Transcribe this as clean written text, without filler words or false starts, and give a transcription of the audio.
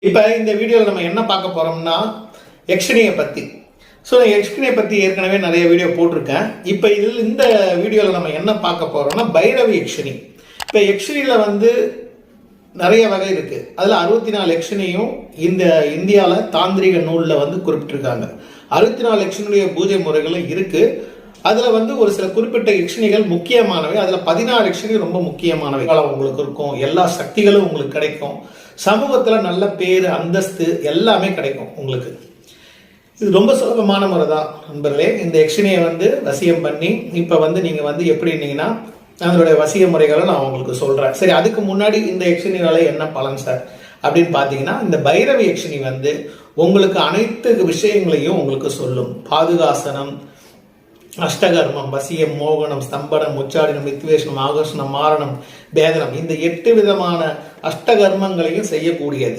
இப்போ இந்த வீடியோவில் நம்ம என்ன பார்க்க போகிறோம்னா யக்ஷினியை பற்றி. ஸோ யக்ஷினியை பற்றி ஏற்கனவே நிறைய வீடியோ போட்டிருக்கேன். இப்போ இந்த வீடியோவில் நம்ம என்ன பார்க்க போகிறோம்னா பைரவி யக்ஷினி. இப்போ யக்ஷினியில் வந்து நிறைய வகை இருக்குது. அதில் 64 யக்ஷினியும் இந்த இந்தியாவில் தாந்திரிக நூலில் வந்து குறிப்பிட்டிருக்காங்க. 64 யக்ஷினுடைய பூஜை முறைகளும் இருக்குது. அதில் வந்து ஒரு சில குறிப்பிட்ட யக்ஷினிகள் முக்கியமானவை. அதில் 16 யக்ஷினி ரொம்ப முக்கியமானவை. உங்களுக்கு இருக்கும், எல்லா சக்திகளும் உங்களுக்கு கிடைக்கும், சமூகத்தில் நல்ல பேர் அந்தஸ்து எல்லாமே கிடைக்கும் உங்களுக்கு. இது ரொம்ப சுலபமான முறை தான் நண்பர்களே. இந்த யக்ஷினியை வந்து வசியம் பண்ணி இப்போ வந்து நீங்கள் வந்து எப்படி இருந்தீங்கன்னா அதனுடைய வசிய முறைகளை நான் உங்களுக்கு சொல்கிறேன். சரி, அதுக்கு முன்னாடி இந்த யக்ஷினியால என்ன பலன் சார் அப்படின்னு பார்த்தீங்கன்னா, இந்த பைரவி யக்ஷினி வந்து உங்களுக்கு அனைத்து விஷயங்களையும் உங்களுக்கு சொல்லும். பாதுகாசனம், அஷ்டகர்மம், வசியம், மோகனம், ஸ்தம்பனம், உச்சாடனம், வித்வேஷனம், ஆகர்ஷணம், மாரணம், பேதனம், இந்த 8 விதமான அஷ்டகர்மங்களையும் செய்யக்கூடியது.